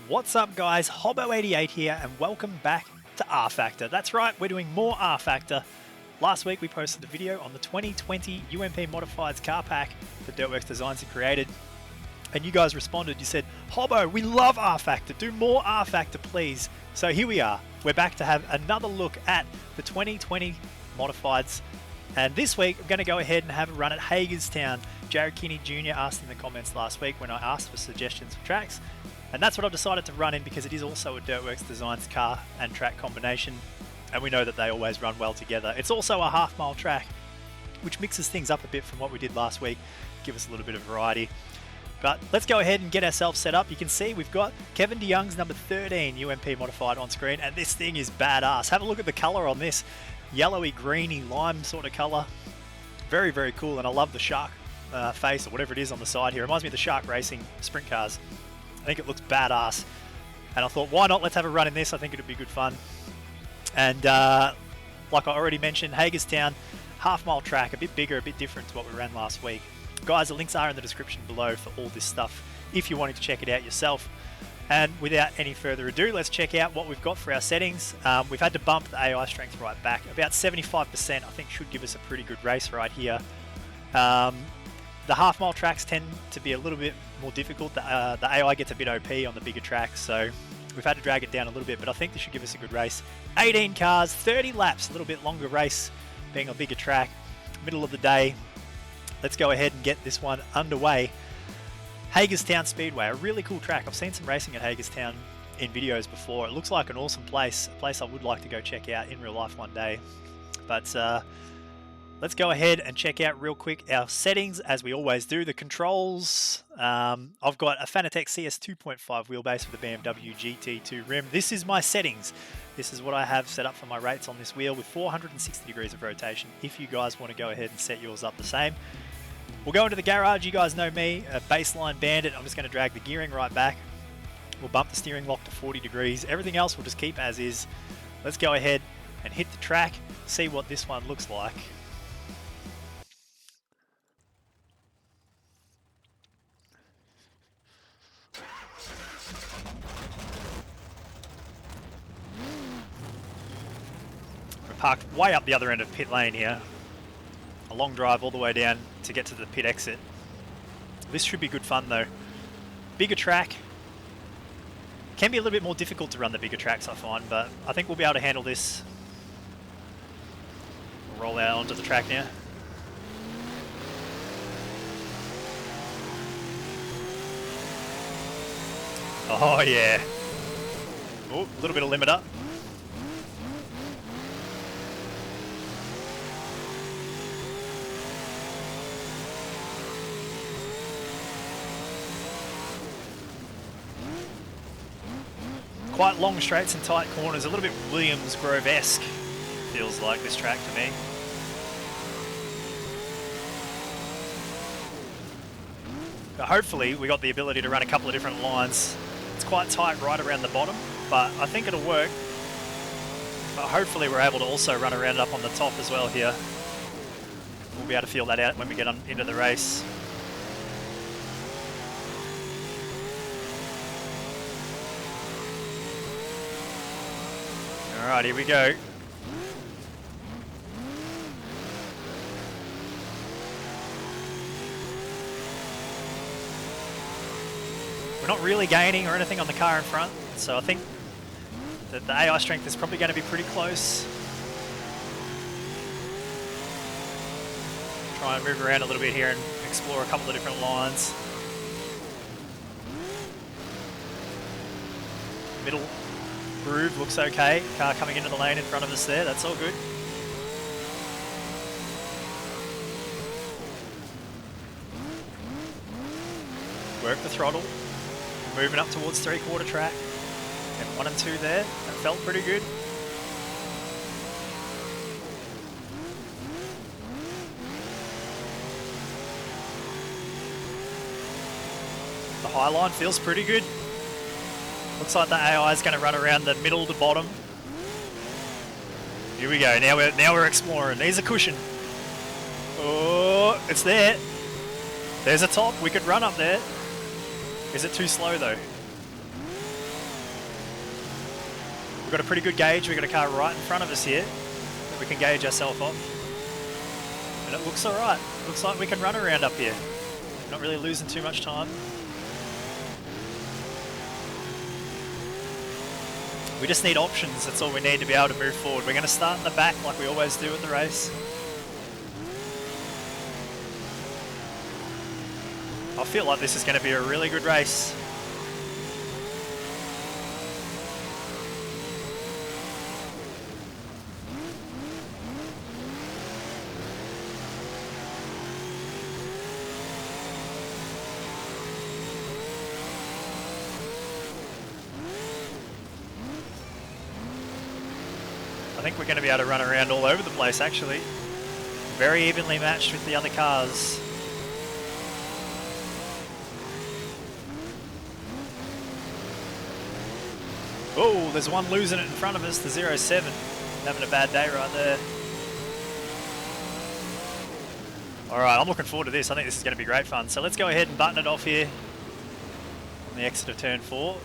What's up guys, Hobbo88 here and welcome back to rFactor. That's right, we're doing more rFactor. Last week we posted a video on the 2020 UMP Modifieds car pack that Dirtworks Designs had created. And you guys responded, you said, Hobbo, we love rFactor, do more rFactor please. So here we are, we're back to have another look at the 2020 Modifieds. And this week we're going to go ahead and have a run at Hagerstown. Jared Kinney Jr. asked in the comments last week when I asked for suggestions for tracks. And that's what I've decided to run in because it is also a Dirtworks Designs car and track combination. And we know that they always run well together. It's also a half-mile track, which mixes things up a bit from what we did last week, give us a little bit of variety. But let's go ahead and get ourselves set up. You can see we've got Kevin DeYoung's number 13 UMP Modified on screen, and this thing is badass. Have a look at the color on this. Yellowy, greeny, lime sort of color. Very, very cool, and I love the shark face or whatever it is on the side here. Reminds me of the shark racing sprint cars. I think it looks badass. And I thought, why not? Let's have a run in this. I think it'd be good fun. And like I already mentioned, Hagerstown, half-mile track, a bit bigger, a bit different to what we ran last week. Guys, the links are in the description below for all this stuff if you're wanting to check it out yourself. And without any further ado, let's check out what we've got for our settings. We've had to bump the AI strength right back. About 75%, I think, should give us a pretty good race right here. The half-mile tracks tend to be a little bit more difficult. The AI gets a bit OP on the bigger tracks, so we've had to drag it down a little bit, but I think this should give us a good race. 18 cars, 30 laps, a little bit longer race, being a bigger track, middle of the day. Let's go ahead and get this one underway. Hagerstown Speedway, a really cool track. I've seen some racing at Hagerstown in videos before. It looks like an awesome place, a place I would like to go check out in real life one day. But let's go ahead and check out real quick our settings, as we always do. The controls, I've got a Fanatec CS 2.5 wheelbase with a BMW GT2 rim. This is my settings. This is what I have set up for my rates on this wheel with 460 degrees of rotation. If you guys want to go ahead and set yours up the same. We'll go into the garage. You guys know me, a baseline bandit. I'm just going to drag the gearing right back. We'll bump the steering lock to 40 degrees. Everything else we'll just keep as is. Let's go ahead and hit the track, see what this one looks like. We're parked way up the other end of pit lane here. A long drive all the way down to get to the pit exit. This should be good fun though. Bigger track. Can be a little bit more difficult to run the bigger tracks, I find, but I think we'll be able to handle this. We'll roll out onto the track now. Oh yeah. Oh, a little bit of limiter. Quite long straights and tight corners, a little bit Williams Grove-esque, feels like this track to me. But hopefully we got the ability to run a couple of different lines. It's quite tight right around the bottom, but I think it'll work. But hopefully we're able to also run around it up on the top as well here. We'll be able to feel that out when we get on into the race. Alright, here we go. We're not really gaining or anything on the car in front, so I think that the AI strength is probably going to be pretty close. Try and move around a little bit here and explore a couple of different lines. Middle groove looks okay. Car coming into the lane in front of us there, that's all good. Work the throttle. Moving up towards three-quarter track. And 1 and 2 there, that felt pretty good. The high line feels pretty good. Looks like the AI is going to run around the middle to bottom. Here we go. Now we're exploring. There's a cushion. Oh, it's there. There's a top. We could run up there. Is it too slow though? We've got a pretty good gauge. We've got a car right in front of us here that we can gauge ourselves off. And it looks alright. Looks like we can run around up here. Not really losing too much time. We just need options. That's all we need to be able to move forward. We're going to start in the back like we always do at the race. I feel like this is going to be a really good race. I think we're going to be able to run around all over the place actually. Very evenly matched with the other cars. Oh, there's one losing it in front of us, the 07. Having a bad day right there. Alright, I'm looking forward to this. I think this is going to be great fun. So let's go ahead and button it off here on the exit of turn 4,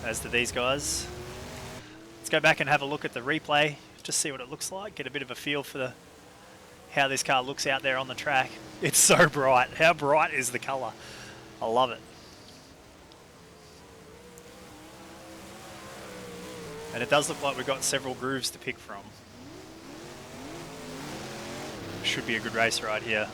as do these guys. Let's go back and have a look at the replay, just see what it looks like, get a bit of a feel for how this car looks out there on the track. It's so bright. How bright is the colour? I love it. And it does look like we've got several grooves to pick from. Should be a good race right here.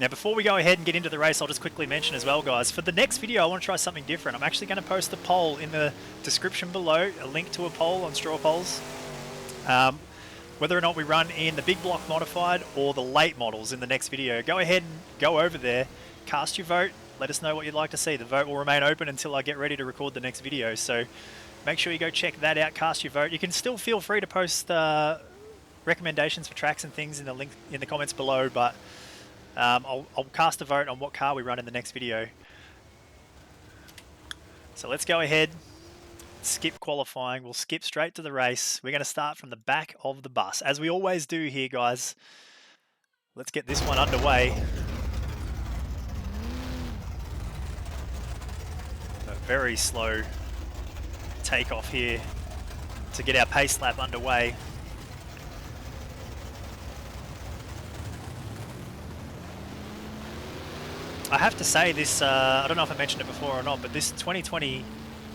Now before we go ahead and get into the race, I'll just quickly mention as well, guys, for the next video I want to try something different. I'm actually going to post a poll in the description below, a link to a poll on straw polls. Whether or not we run in the big block modified or the late models in the next video. Go ahead and go over there, cast your vote. Let us know what you'd like to see. The vote will remain open until I get ready to record the next video. So make sure you go check that out, cast your vote. You can still feel free to post recommendations for tracks and things in the link in the comments below, but I'll cast a vote on what car we run in the next video. So let's go ahead, skip qualifying. We'll skip straight to the race. We're going to start from the back of the bus, as we always do here, guys. Let's get this one underway. Very slow takeoff here to get our pace lap underway. I have to say this, I don't know if I mentioned it before or not, but this 2020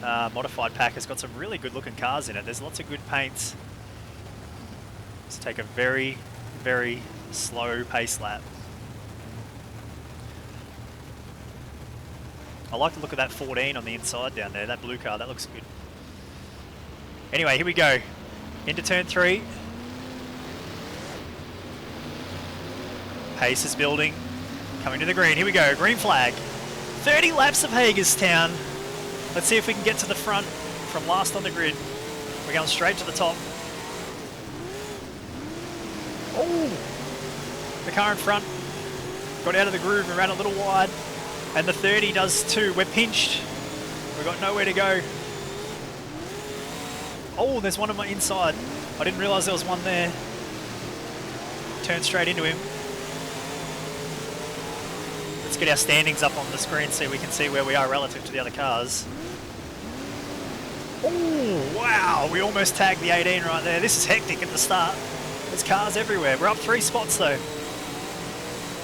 modified pack has got some really good looking cars in it. There's lots of good paints. Let's take a very, very slow pace lap. I like the look of that 14 on the inside down there, that blue car, that looks good. Anyway, here we go. Into turn 3. Pace is building. Coming to the green, here we go, green flag. 30 laps of Hagerstown. Let's see if we can get to the front from last on the grid. We're going straight to the top. Oh! The car in front got out of the groove and ran a little wide. And the 30 does too. We're pinched. We've got nowhere to go. Oh, there's one on my inside. I didn't realise there was one there. Turn straight into him. Let's get our standings up on the screen so we can see where we are relative to the other cars. Oh, wow. We almost tagged the 18 right there. This is hectic at the start. There's cars everywhere. We're up 3 spots though.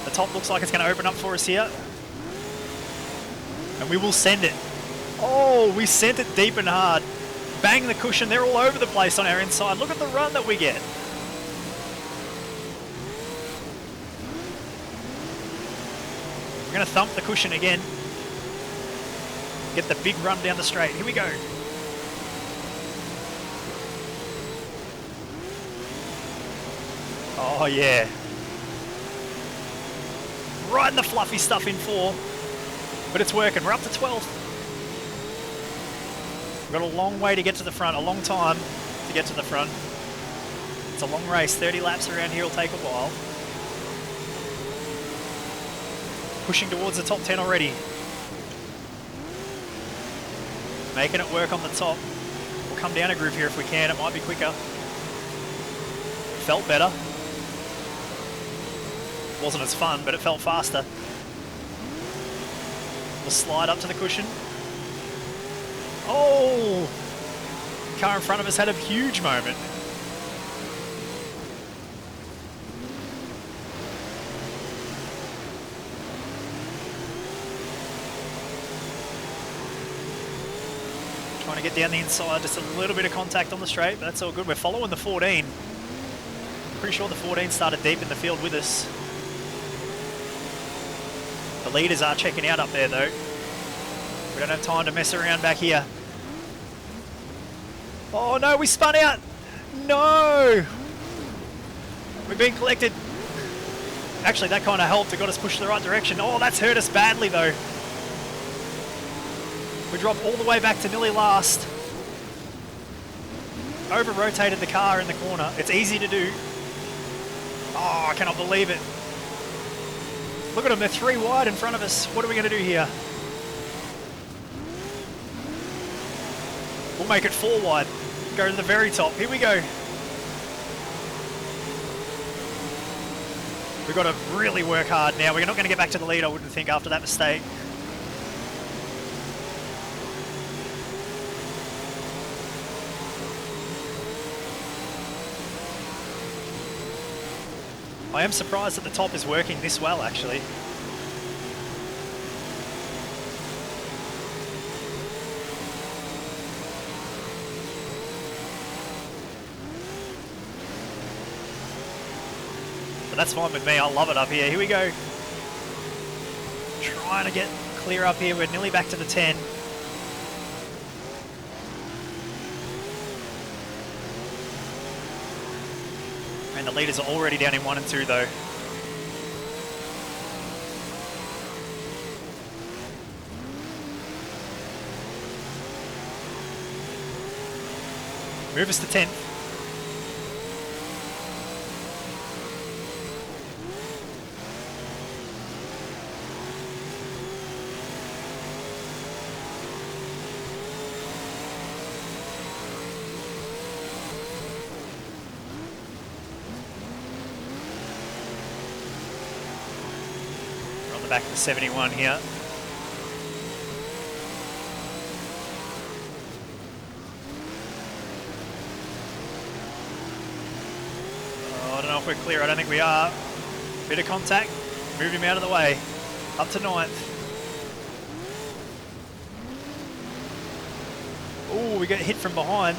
The top looks like it's going to open up for us here. And we will send it. Oh, we sent it deep and hard. Bang the cushion. They're all over the place on our inside. Look at the run that we get. We're going to thump the cushion again. Get the big run down the straight. Here we go. Oh, yeah. Right in the fluffy stuff in 4. But it's working. We're up to 12th. We've got a long way to get to the front, a long time to get to the front. It's a long race. 30 laps around here will take a while. Pushing towards the top 10 already. Making it work on the top. We'll come down a groove here if we can. It might be quicker. Felt better. Wasn't as fun, but it felt faster. We'll slide up to the cushion. Oh! Car in front of us had a huge moment. Trying to get down the inside, just a little bit of contact on the straight, but that's all good. We're following the 14. Pretty sure the 14 started deep in the field with us. The leaders are checking out up there though. We don't have time to mess around back here. Oh no, we spun out! No! We've been collected. Actually, that kind of helped. It got us pushed in the right direction. Oh, that's hurt us badly though. We dropped all the way back to nearly last. Over-rotated the car in the corner. It's easy to do. Oh, I cannot believe it. Look at them, they're 3 wide in front of us. What are we going to do here? We'll make it 4 wide. Go to the very top. Here we go. We've got to really work hard now. We're not going to get back to the lead, I wouldn't think, after that mistake. I am surprised that the top is working this well, actually. But that's fine with me. I love it up here. Here we go. Trying to get clear up here. We're nearly back to the 10. And the leaders are already down in 1 and 2 though. Move us to 10th. Back to 71 here. Oh, I don't know if we're clear. I don't think we are. Bit of contact. Move him out of the way. Up to 9th. Oh, we get hit from behind.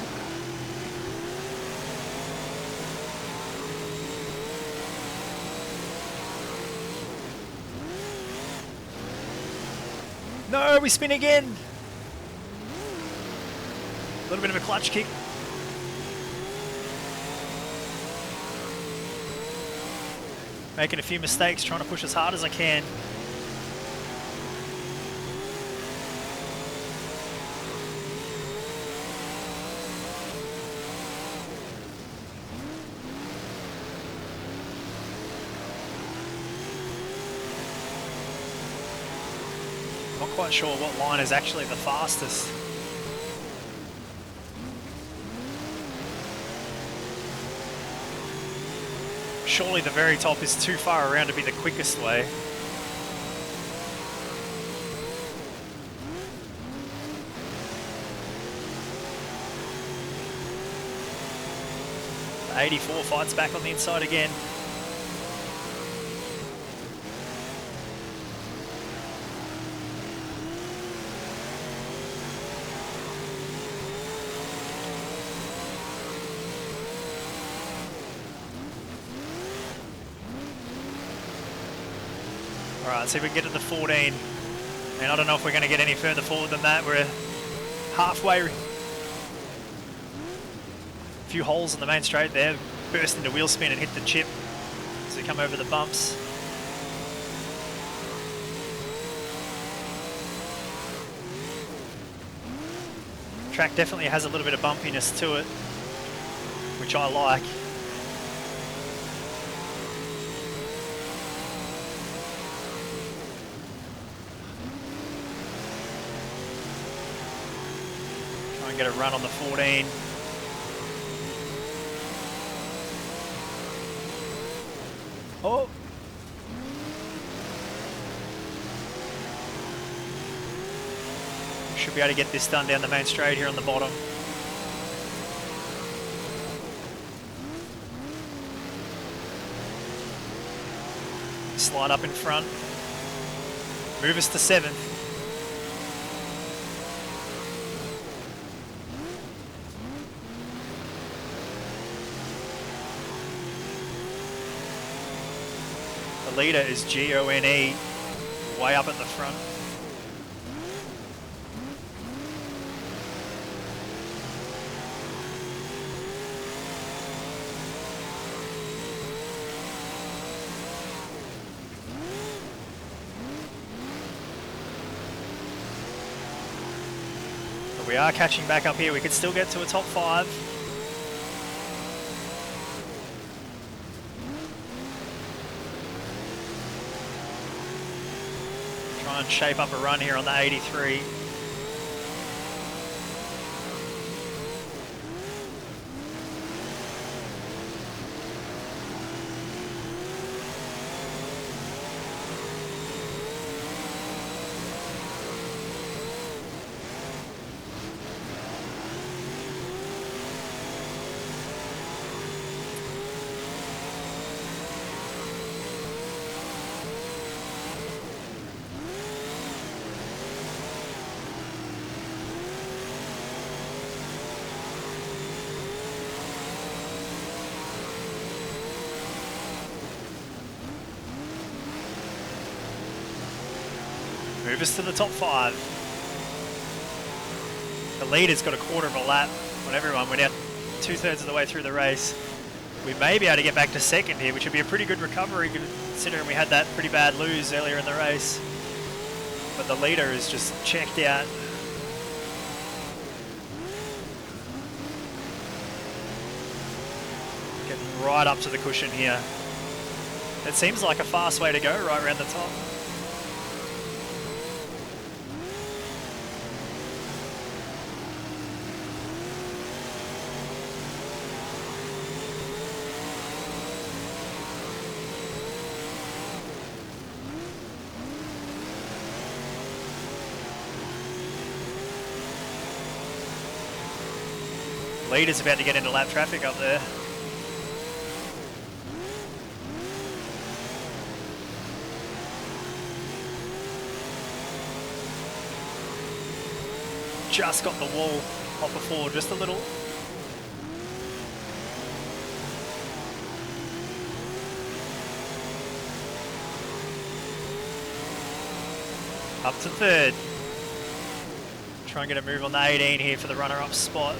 No, we spin again. A little bit of a clutch kick. Making a few mistakes, trying to push as hard as I can. Not quite sure what line is actually the fastest. Surely the very top is too far around to be the quickest way. The 84 fights back on the inside again. Alright, see if we can get to the 14. And I don't know if we're going to get any further forward than that. We're halfway. A few holes in the main straight there. Burst into wheel spin and hit the chip as we come over the bumps. Track definitely has a little bit of bumpiness to it, which I like. Get a run on the 14. Oh. Should be able to get this done down the main straight here on the bottom. Slide up in front. Move us to 7th. The leader is GONE, way up at the front. But we are catching back up here. We could still get to a top 5. Try and shape up a run here on the 83. Move us to the top 5. The leader's got a quarter of a lap on everyone. We're now 2/3 of the way through the race. We may be able to get back to 2nd here, which would be a pretty good recovery considering we had that pretty bad lose earlier in the race. But the leader is just checked out. Getting right up to the cushion here. It seems like a fast way to go right around the top. Leader's about to get into lap traffic up there. Just got the wall hopper forward just a little. Up to 3rd. Try and get a move on the 18 here for the runner-up spot.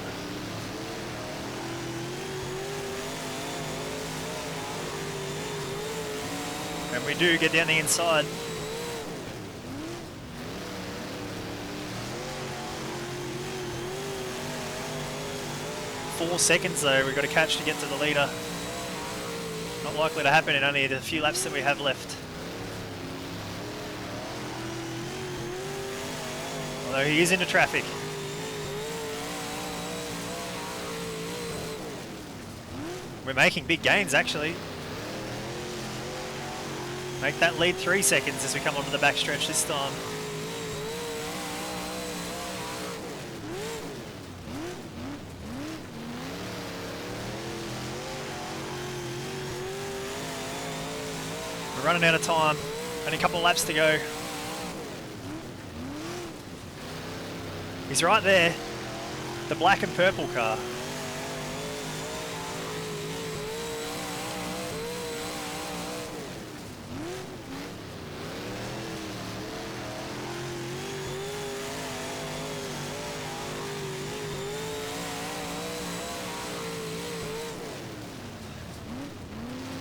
And we do get down the inside. Four seconds though, we've got to catch to get to the leader. Not likely to happen in only the few laps that we have left. Although he is into traffic. We're making big gains actually. Make that lead 3 seconds as we come onto the backstretch this time. We're running out of time. Only a couple of laps to go. He's right there. The black and purple car.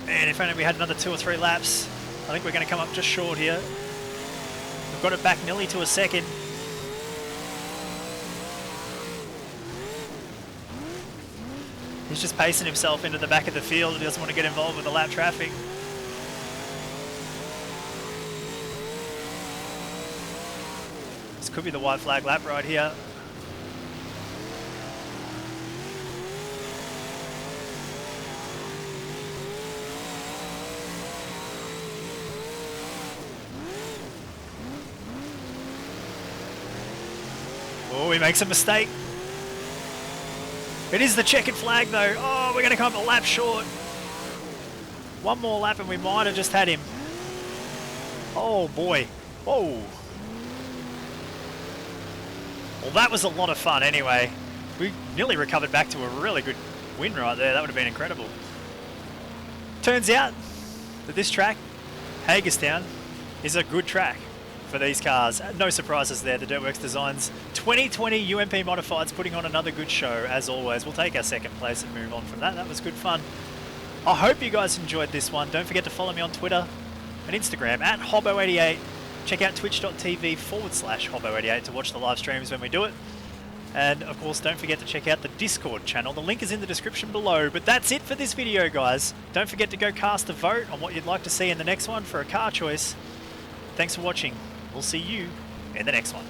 Man, if only we had another 2 or 3 laps. I think we're going to come up just short here. We've got it back nearly to a second. He's just pacing himself into the back of the field. He doesn't want to get involved with the lap traffic. This could be the white flag lap right here. Oh, he makes a mistake. It is the checkered flag though. Oh, we're going to come up a lap short. One more lap and we might have just had him. Oh boy. Whoa. Well, that was a lot of fun anyway. We nearly recovered back to a really good win right there. That would have been incredible. Turns out that this track, Hagerstown, is a good track for these cars. No surprises there. The Dirtworks Designs 2020 UMP Modifieds putting on another good show as always. We'll take our second place and move on from that. That was good fun. I hope you guys enjoyed this one. Don't forget to follow me on Twitter and Instagram at Hobbo88. Check out twitch.tv/Hobbo88 to watch the live streams when we do it. And of course, don't forget to check out the Discord channel. The link is in the description below. But that's it for this video, guys. Don't forget to go cast a vote on what you'd like to see in the next one for a car choice. Thanks for watching. We'll see you in the next one.